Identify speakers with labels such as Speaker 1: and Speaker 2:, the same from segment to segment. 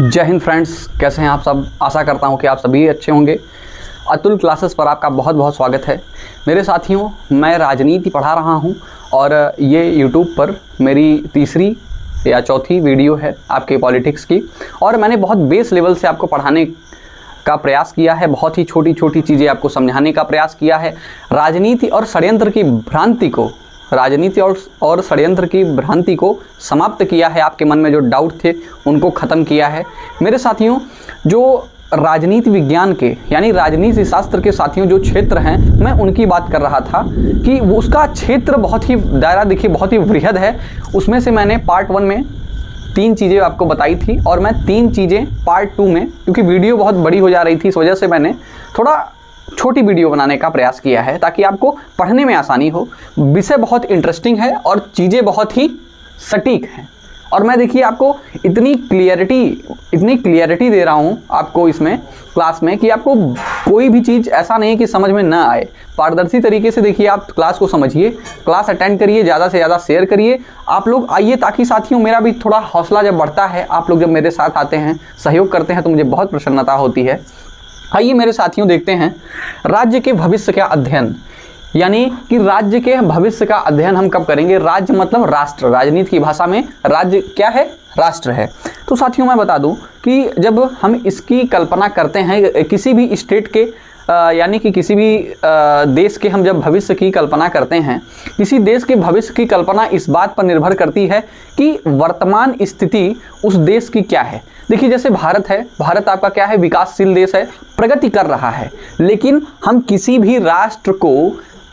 Speaker 1: जय हिंद फ्रेंड्स, कैसे हैं आप सब। आशा करता हूं कि आप सभी अच्छे होंगे। अतुल क्लासेस पर आपका बहुत बहुत स्वागत है। मेरे साथियों, मैं राजनीति पढ़ा रहा हूं और ये यूट्यूब पर मेरी तीसरी या चौथी वीडियो है आपके पॉलिटिक्स की। और मैंने बहुत बेस लेवल से आपको पढ़ाने का प्रयास किया है, बहुत ही छोटी छोटी चीज़ें आपको समझाने का प्रयास किया है। राजनीति और षड्यंत्र की भ्रांति को समाप्त किया है। आपके मन में जो डाउट थे उनको ख़त्म किया है। मेरे साथियों, जो राजनीति विज्ञान के यानी राजनीति शास्त्र के साथियों जो क्षेत्र हैं, मैं उनकी बात कर रहा था कि उसका क्षेत्र बहुत ही दायरा देखिए बहुत ही वृहद है। उसमें से मैंने पार्ट 1 में 3 चीज़ें आपको बताई थी और मैं 3 चीज़ें पार्ट 2 में, क्योंकि वीडियो बहुत बड़ी हो जा रही थी, इस वजह से मैंने थोड़ा छोटी वीडियो बनाने का प्रयास किया है ताकि आपको पढ़ने में आसानी हो। विषय बहुत इंटरेस्टिंग है और चीज़ें बहुत ही सटीक हैं। और मैं देखिए आपको इतनी क्लियरिटी दे रहा हूँ आपको इसमें क्लास में कि आपको कोई भी चीज़ ऐसा नहीं है कि समझ में ना आए। पारदर्शी तरीके से देखिए आप क्लास को समझिए, क्लास अटेंड करिए, ज़्यादा से ज़्यादा शेयर करिए, आप लोग आइए, ताकि साथियों मेरा भी थोड़ा हौसला जब बढ़ता है, आप लोग जब मेरे साथ आते हैं, सहयोग करते हैं, तो मुझे बहुत प्रसन्नता होती है। आइए मेरे साथियों देखते हैं राज्य के भविष्य का अध्ययन, यानी कि राज्य के भविष्य का अध्ययन हम कब करेंगे। राज्य मतलब राष्ट्र, राजनीति की भाषा में राज्य क्या है, राष्ट्र है। तो साथियों मैं बता दूं कि जब हम इसकी कल्पना करते हैं किसी भी स्टेट के यानी कि किसी भी देश के हम जब भविष्य की कल्पना करते हैं, किसी देश के भविष्य की कल्पना इस बात पर निर्भर करती है कि वर्तमान स्थिति उस देश की क्या है। देखिए जैसे भारत है, भारत आपका क्या है, विकासशील देश है, प्रगति कर रहा है। लेकिन हम किसी भी राष्ट्र को,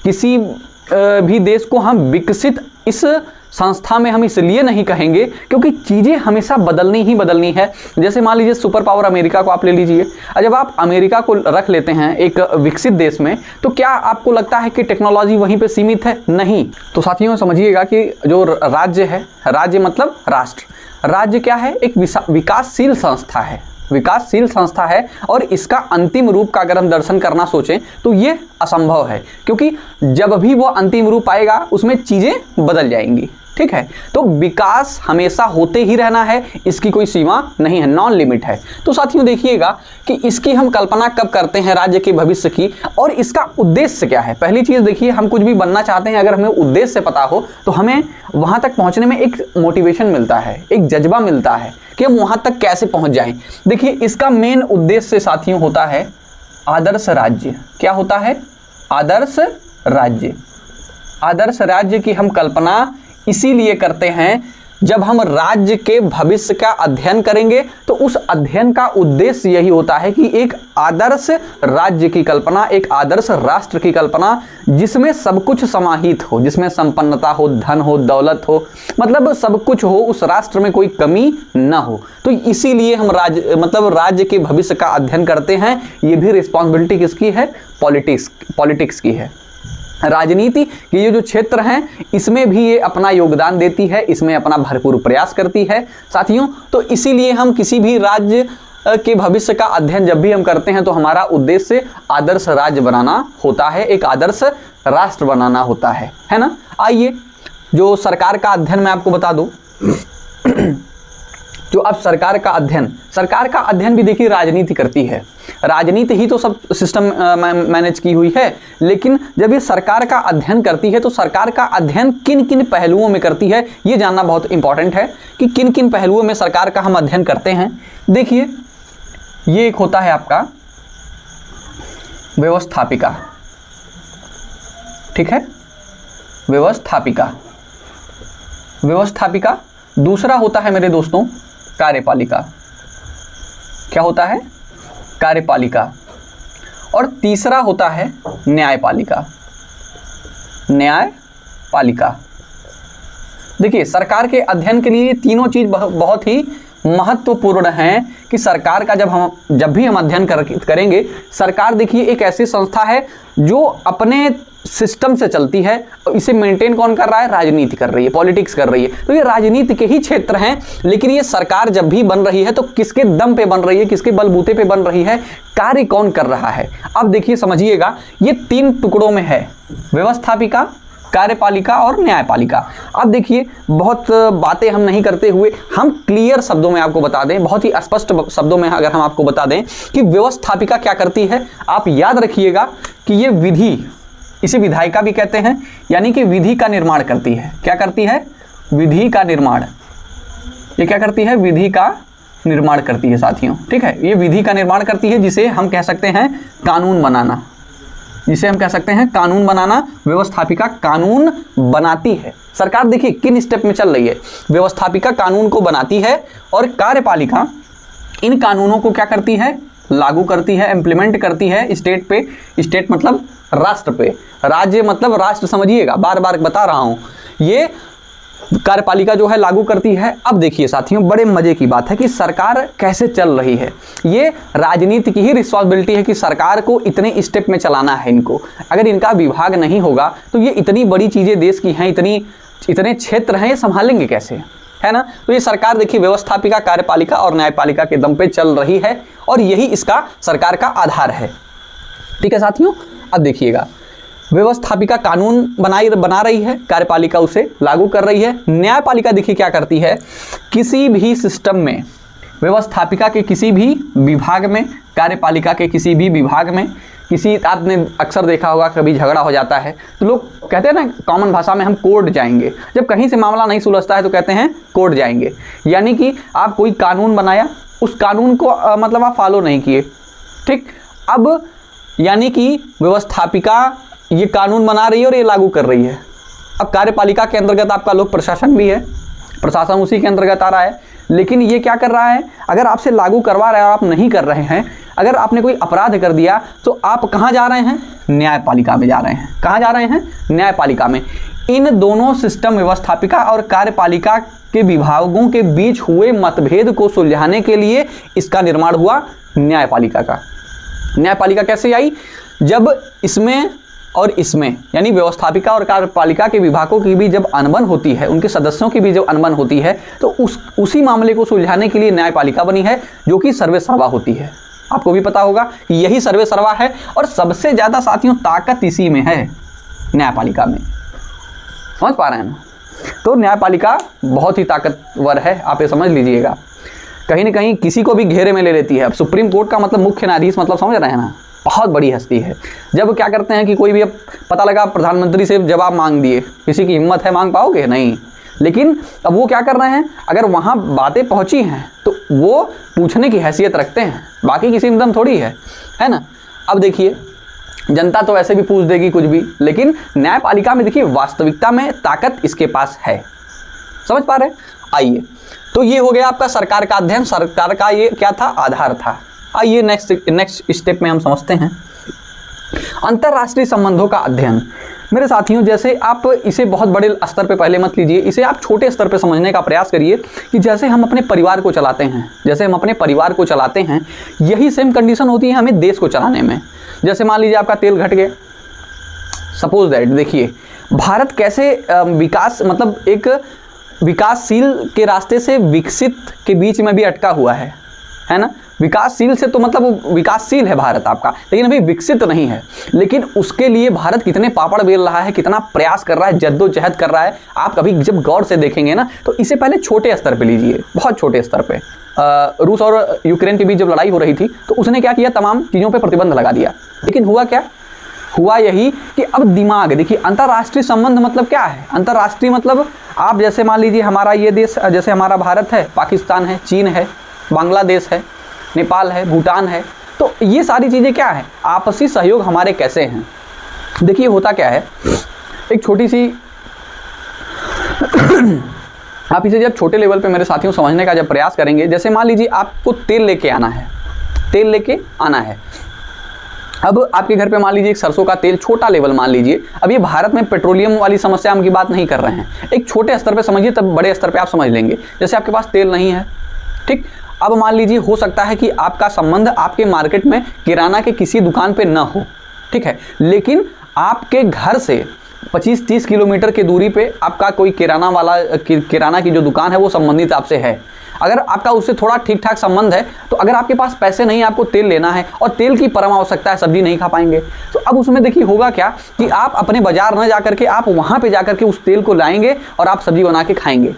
Speaker 1: किसी भी देश को हम विकसित इस संस्था में हम इसलिए नहीं कहेंगे क्योंकि चीज़ें हमेशा बदलनी ही बदलनी है। जैसे मान लीजिए सुपर पावर अमेरिका को आप ले लीजिए, जब आप अमेरिका को रख लेते हैं एक विकसित देश में, तो क्या आपको लगता है कि टेक्नोलॉजी वहीं पे सीमित है? नहीं। तो साथियों समझिएगा कि जो राज्य है, राज्य मतलब राष्ट्र, राज्य क्या है, एक विकासशील संस्था है, विकासशील संस्था है। और इसका अंतिम रूप का अगर हम दर्शन करना सोचें तो ये असंभव है, क्योंकि जब भी वो अंतिम रूप आएगा उसमें चीज़ें बदल जाएंगी। ठीक है, तो विकास हमेशा होते ही रहना है, इसकी कोई सीमा नहीं है, नॉन लिमिट है। तो साथियों देखिएगा कि इसकी हम कल्पना कब करते हैं राज्य के भविष्य की, और इसका उद्देश्य क्या है। पहली चीज़ देखिए, हम कुछ भी बनना चाहते हैं, अगर हमें उद्देश्य पता हो तो हमें वहाँ तक पहुँचने में एक मोटिवेशन मिलता है, एक जज्बा मिलता है कि हम वहाँ तक कैसे पहुँच जाएं। देखिए इसका मेन उद्देश्य साथियों होता है आदर्श राज्य। क्या होता है? आदर्श राज्य। आदर्श राज्य की हम कल्पना इसीलिए करते हैं, जब हम राज्य के भविष्य का अध्ययन करेंगे तो उस अध्ययन का उद्देश्य यही होता है कि एक आदर्श राज्य की कल्पना, एक आदर्श राष्ट्र की कल्पना, जिसमें सब कुछ समाहित हो, जिसमें संपन्नता हो, धन हो, दौलत हो, मतलब सब कुछ हो, उस राष्ट्र में कोई कमी ना हो। तो इसीलिए हम राज्य के भविष्य का अध्ययन करते हैं। ये भी रिस्पॉन्सिबिलिटी किसकी है? पॉलिटिक्स की है। राजनीति के ये जो क्षेत्र हैं, इसमें भी ये अपना योगदान देती है, इसमें अपना भरपूर प्रयास करती है साथियों। तो इसीलिए हम किसी भी राज्य के भविष्य का अध्ययन जब भी हम करते हैं तो हमारा उद्देश्य आदर्श राज्य बनाना होता है, एक आदर्श राष्ट्र बनाना होता है ना। आइए जो सरकार का अध्ययन मैं आपको बता दूं। जो अब सरकार का अध्ययन भी देखिए राजनीति करती है। राजनीति ही तो सब सिस्टम मैनेज की हुई है, लेकिन जब ये सरकार का अध्ययन करती है तो सरकार का अध्ययन किन किन पहलुओं में करती है, ये जानना बहुत इंपॉर्टेंट है कि किन किन पहलुओं में सरकार का हम अध्ययन करते हैं। देखिए ये एक होता है आपका व्यवस्थापिका, ठीक है, व्यवस्थापिका। दूसरा होता है मेरे दोस्तों कार्यपालिका। क्या होता है? कार्यपालिका। और तीसरा होता है न्यायपालिका। देखिए सरकार के अध्ययन के लिए तीनों चीज बहुत ही महत्वपूर्ण हैं कि सरकार का जब भी हम अध्ययन करेंगे। सरकार देखिए एक ऐसी संस्था है जो अपने सिस्टम से चलती है, और इसे मेंटेन कौन कर रहा है? राजनीति कर रही है, पॉलिटिक्स कर रही है। तो ये राजनीति के ही क्षेत्र हैं, लेकिन ये सरकार जब भी बन रही है तो किसके दम पे बन रही है, किसके बलबूते पे बन रही है, कार्य कौन कर रहा है। अब देखिए समझिएगा, ये 3 टुकड़ों में है, व्यवस्थापिका, कार्यपालिका और न्यायपालिका। अब देखिए, बहुत बातें हम नहीं करते हुए हम क्लियर शब्दों में आपको बता दें, बहुत ही स्पष्ट शब्दों में अगर हम आपको बता दें कि व्यवस्थापिका क्या करती है। आप याद रखिएगा कि ये विधि, इसे विधायिका भी कहते हैं, यानी कि विधि का निर्माण करती है। क्या करती है? विधि का निर्माण। ये क्या करती है? विधि का निर्माण करती है साथियों, ठीक है। ये विधि का निर्माण करती है, जिसे हम कह सकते हैं कानून बनाना, जिसे हम कह सकते हैं कानून बनाना। व्यवस्थापिका कानून बनाती है। सरकार देखिए किन स्टेप में चल रही है। व्यवस्थापिका कानून को बनाती है और कार्यपालिका इन कानूनों को क्या करती है? लागू करती है, इम्प्लीमेंट करती है स्टेट पे। स्टेट मतलब राष्ट्र पे, राज्य मतलब राष्ट्र, समझिएगा, बार बार बता रहा हूं। ये कार्यपालिका जो है लागू करती है। अब देखिए साथियों, बड़े मजे की बात है कि सरकार कैसे चल रही है। ये राजनीति की ही रिस्पॉन्सिबिलिटी है कि सरकार को इतने स्टेप में चलाना है इनको। अगर इनका विभाग नहीं होगा तो ये इतनी बड़ी चीज़ें देश की हैं, इतने क्षेत्र हैं, ये संभालेंगे कैसे, है ना। तो ये सरकार देखिए व्यवस्थापिका, कार्यपालिका और न्यायपालिका के दम पे चल रही है और यही इसका सरकार का आधार है, ठीक है साथियों। अब देखिएगा, व्यवस्थापिका कानून बना रही है, कार्यपालिका उसे लागू कर रही है। न्यायपालिका देखिए क्या करती है, किसी भी सिस्टम में, व्यवस्थापिका के किसी भी विभाग में, कार्यपालिका के किसी भी विभाग में, आपने अक्सर देखा होगा कभी झगड़ा हो जाता है तो लोग कहते हैं ना कॉमन भाषा में, हम कोर्ट जाएंगे। जब कहीं से मामला नहीं सुलझता है तो कहते हैं कोर्ट जाएंगे। यानी कि आप कोई कानून बनाया, उस कानून को मतलब आप फॉलो नहीं किए, ठीक। अब यानी कि व्यवस्थापिका ये कानून बना रही है और ये लागू कर रही है। अब कार्यपालिका के अंतर्गत आपका लोक प्रशासन भी है, प्रशासन उसी के अंतर्गत आ रहा है। लेकिन ये क्या कर रहा है, अगर आपसे लागू करवा रहा है और आप नहीं कर रहे हैं, अगर आपने कोई अपराध कर दिया तो आप कहाँ जा रहे हैं? न्यायपालिका में जा रहे हैं। कहाँ जा रहे हैं? न्यायपालिका में। इन दोनों सिस्टम, व्यवस्थापिका और कार्यपालिका के विभागों के बीच हुए मतभेद को सुलझाने के लिए इसका निर्माण हुआ न्यायपालिका का। न्यायपालिका कैसे आई? जब इसमें और इसमें, यानी व्यवस्थापिका और कार्यपालिका के विभागों की भी जब अनबन होती है, उनके सदस्यों की भी जब अनबन होती है, तो उसी मामले को सुलझाने के लिए न्यायपालिका बनी है, जो कि सर्वेसर्वा होती है। आपको भी पता होगा कि यही सर्वेसर्वा है और सबसे ज़्यादा साथियों ताकत इसी में है, न्यायपालिका में। समझ पा रहे हैं ना? तो न्यायपालिका बहुत ही ताकतवर है, आप ये समझ लीजिएगा। कहीं ना कहीं किसी को भी घेरे में ले लेती है। अब सुप्रीम कोर्ट का मतलब मुख्य न्यायाधीश, मतलब समझ रहे हैं ना, बहुत बड़ी हस्ती है। जब क्या करते हैं कि कोई भी, अब पता लगा प्रधानमंत्री से जवाब मांग दिए, किसी की हिम्मत है, मांग पाओगे? नहीं। लेकिन अब वो क्या कर रहे हैं, अगर वहाँ बातें पहुँची हैं तो वो पूछने की हैसियत रखते हैं, बाकी किसी में दम थोड़ी है ना। अब देखिए, जनता तो ऐसे भी पूछ देगी कुछ भी, लेकिन न्यायपालिका में देखिए वास्तविकता में ताकत इसके पास है। समझ पा रहे हैं? आइए, तो ये हो गया आपका सरकार का अध्ययन, सरकार का ये क्या था? आधार था। आइए नेक्स्ट स्टेप में हम समझते हैं अंतर्राष्ट्रीय संबंधों का अध्ययन। मेरे साथियों, जैसे आप इसे बहुत बड़े स्तर पे पहले मत लीजिए, इसे आप छोटे स्तर पे समझने का प्रयास करिए कि जैसे हम अपने परिवार को चलाते हैं, यही सेम कंडीशन होती है हमें देश को चलाने में। जैसे मान लीजिए आपका तेल घट गया, सपोज दैट, देखिए भारत कैसे मतलब एक विकासशील के रास्ते से विकसित के बीच में भी अटका हुआ है ना। विकासशील से तो मतलब विकासशील है भारत आपका, लेकिन अभी विकसित नहीं है। लेकिन उसके लिए भारत कितने पापड़ बेल रहा है, कितना प्रयास कर रहा है, जद्दोजहद कर रहा है। आप कभी जब गौर से देखेंगे ना, तो इसे पहले छोटे स्तर पे लीजिए, बहुत छोटे स्तर पे। रूस और यूक्रेन के बीच जब लड़ाई हो रही थी तो उसने क्या किया, तमाम चीज़ों पर प्रतिबंध लगा दिया। लेकिन हुआ क्या? हुआ यही कि अब दिमाग, देखिए अंतर्राष्ट्रीय संबंध मतलब क्या है? अंतर्राष्ट्रीय मतलब आप जैसे मान लीजिए हमारा ये देश, जैसे हमारा भारत है, पाकिस्तान है, चीन है, बांग्लादेश है, नेपाल है, भूटान है, तो ये सारी चीज़ें क्या है? आपसी सहयोग हमारे कैसे हैं। देखिए होता क्या है, एक छोटी सी आप इसे जब छोटे लेवल पे मेरे साथियों समझने का जब प्रयास करेंगे, जैसे मान लीजिए आपको तेल लेके आना है, अब आपके घर पे मान लीजिए एक सरसों का तेल, छोटा लेवल मान लीजिए। अब ये भारत में पेट्रोलियम वाली समस्या हम की बात नहीं कर रहे हैं, एक छोटे स्तर पे समझिए, तब बड़े स्तर पे आप समझ लेंगे। जैसे आपके पास तेल नहीं है, ठीक। अब मान लीजिए हो सकता है कि आपका संबंध आपके मार्केट में किराना के किसी दुकान पे ना हो, ठीक है, लेकिन आपके घर से 25-30 किलोमीटर की दूरी पे आपका कोई किराना की जो दुकान है वो संबंधित आपसे है। अगर आपका उससे थोड़ा ठीक ठाक संबंध है, तो अगर आपके पास पैसे नहीं, आपको तेल लेना है और तेल की परम आवश्यकता है, सब्जी नहीं खा पाएंगे, तो अब उसमें देखिए होगा क्या कि आप अपने बाजार न जाकर के आप वहाँ पे जाकर के उस तेल को लाएंगे और आप सब्जी बना के खाएंगे।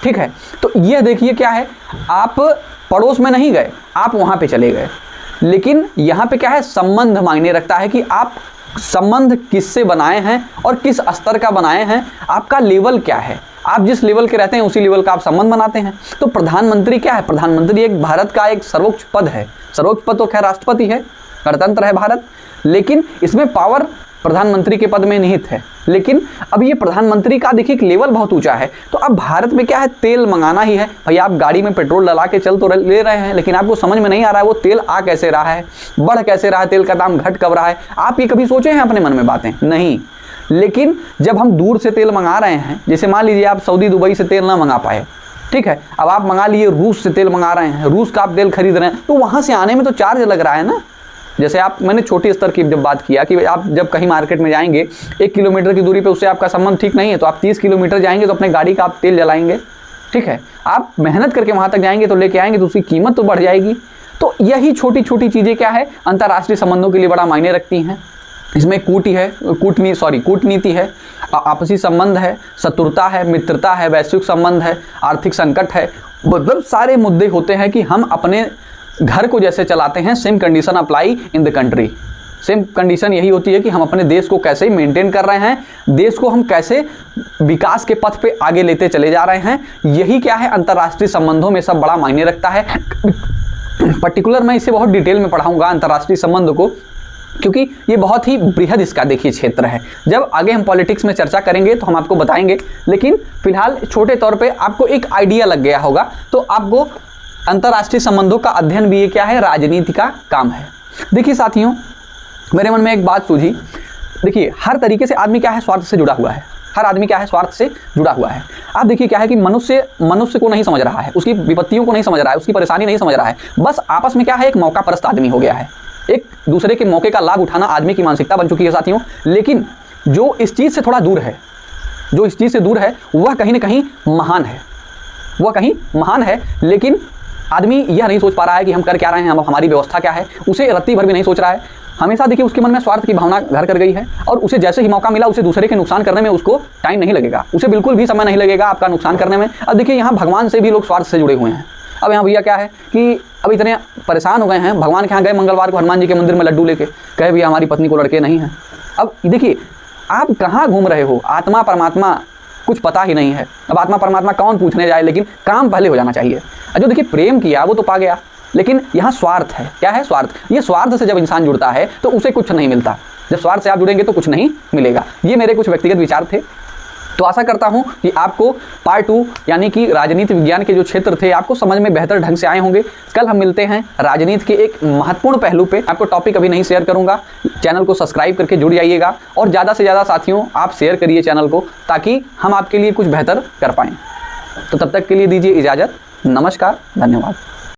Speaker 1: ठीक है, तो ये देखिए क्या है, आप पड़ोस में नहीं गए, आप वहाँ पे चले गए। लेकिन यहाँ पे क्या है, संबंध मायने रखता है कि आप संबंध किससे बनाए हैं और किस स्तर का बनाए हैं, आपका लेवल क्या है। आप जिस लेवल के रहते हैं उसी लेवल का आप संबंध बनाते हैं। तो प्रधानमंत्री क्या है, प्रधानमंत्री एक भारत का एक सर्वोच्च पद है। सर्वोच्च पद तो खैर राष्ट्रपति है, गणतंत्र है भारत, लेकिन इसमें पावर प्रधानमंत्री के पद में निहित है। लेकिन अब ये प्रधानमंत्री का देखिए एक लेवल बहुत ऊंचा है। तो अब भारत में क्या है, तेल मंगाना ही है भाई। आप गाड़ी में पेट्रोल डला के चल तो ले रहे हैं, लेकिन आपको समझ में नहीं आ रहा है वो तेल आ कैसे रहा है, बढ़ कैसे रहा है, तेल का दाम घट कब रहा है। आप ये कभी सोचे हैं अपने मन में बातें? नहीं। लेकिन जब हम दूर से तेल मंगा रहे हैं, जैसे मान लीजिए आप सऊदी दुबई से तेल ना मंगा पाए, ठीक है, अब आप मंगा लिए रूस से तेल मंगा रहे हैं, रूस का आप तेल खरीद रहे हैं, तो वहाँ से आने में तो चार्ज लग रहा है ना। जैसे मैंने छोटी स्तर की जब बात किया कि आप जब कहीं मार्केट में जाएंगे 1 किलोमीटर की दूरी पे उससे आपका संबंध ठीक नहीं है, तो आप 30 किलोमीटर जाएंगे तो अपने गाड़ी का आप तेल जलाएंगे। ठीक है, आप मेहनत करके वहाँ तक जाएंगे तो लेके आएंगे तो उसकी कीमत तो बढ़ जाएगी। तो यही छोटी छोटी चीज़ें क्या है, अंतर्राष्ट्रीय संबंधों के लिए बड़ा मायने रखती हैं। इसमें कूटनीति है, आपसी संबंध है, शत्रुता है, मित्रता है, वैश्विक संबंध है, आर्थिक संकट है, मतलब सारे मुद्दे होते हैं कि हम अपने घर को जैसे चलाते हैं, same condition apply in the country. Same condition यही होती है कि हम अपने देश को कैसे मेंटेन कर रहे हैं, देश को हम कैसे विकास के पथ पे आगे लेते चले जा रहे हैं। यही क्या है, अंतर्राष्ट्रीय संबंधों में सब बड़ा मायने रखता है। पर्टिकुलर मैं इसे बहुत डिटेल में पढ़ाऊंगा अंतर्राष्ट्रीय संबंध को, क्योंकि ये बहुत ही बृहद इसका देखिए क्षेत्र है। जब आगे हम पॉलिटिक्स में चर्चा करेंगे तो हम आपको बताएंगे, लेकिन फिलहाल छोटे तौर पे आपको एक आइडिया लग गया होगा। तो आपको अंतर्राष्ट्रीय संबंधों का अध्ययन भी ये क्या है, राजनीति का काम है। देखिए साथियों, मेरे मन में एक बात सूझी। देखिए हर तरीके से आदमी क्या है, स्वार्थ से जुड़ा हुआ है। हर आदमी क्या है, स्वार्थ से जुड़ा हुआ है। आप देखिए क्या है कि मनुष्य को नहीं समझ रहा है, उसकी विपत्तियों को नहीं समझ रहा है, उसकी परेशानी नहीं समझ रहा है। बस आपस में क्या है, एक मौका परस्त आदमी हो गया है। एक दूसरे के मौके का लाभ उठाना आदमी की मानसिकता बन चुकी है साथियों। लेकिन जो इस चीज़ से थोड़ा दूर है, जो इस चीज़ से दूर है, वह कहीं ना कहीं महान है, वह कहीं महान है। लेकिन आदमी यह नहीं सोच पा रहा है कि हम कर क्या रहे हैं, हमारी व्यवस्था क्या है, उसे रत्ती भर भी नहीं सोच रहा है। हमेशा देखिए उसके मन में स्वार्थ की भावना घर कर गई है, और उसे जैसे ही मौका मिला उसे दूसरे के नुकसान करने में उसको टाइम नहीं लगेगा, उसे बिल्कुल भी समय नहीं लगेगा आपका नुकसान करने में। अब देखिए यहाँ भगवान से भी लोग स्वार्थ से जुड़े हुए हैं। अब यहाँ भैया क्या है कि अब इतने परेशान हो गए हैं, भगवान के यहाँ गए मंगलवार को हनुमान जी के मंदिर में लड्डू लेके, कहे भैया हमारी पत्नी को लड़के नहीं हैं। अब देखिए आप कहाँ घूम रहे हो, आत्मा परमात्मा कुछ पता ही नहीं है। अब आत्मा परमात्मा कौन पूछने जाए, लेकिन काम पहले हो जाना चाहिए। जो देखिए प्रेम किया वो तो पा गया, लेकिन यहाँ स्वार्थ है। क्या है, स्वार्थ। ये स्वार्थ से जब इंसान जुड़ता है तो उसे कुछ नहीं मिलता। जब स्वार्थ से आप जुड़ेंगे तो कुछ नहीं मिलेगा। ये मेरे कुछ व्यक्तिगत विचार थे। तो आशा करता हूँ कि आपको पार्ट 2 यानी कि राजनीति विज्ञान के जो क्षेत्र थे आपको समझ में बेहतर ढंग से आए होंगे। कल हम मिलते हैं राजनीति के एक महत्वपूर्ण पहलू पे। आपको टॉपिक अभी नहीं शेयर करूंगा, चैनल को सब्सक्राइब करके जुड़ जाइएगा, और ज़्यादा से ज़्यादा साथियों आप शेयर करिए चैनल को, ताकि हम आपके लिए कुछ बेहतर कर पाएँ। तो तब तक के लिए दीजिए इजाज़त। नमस्कार, धन्यवाद।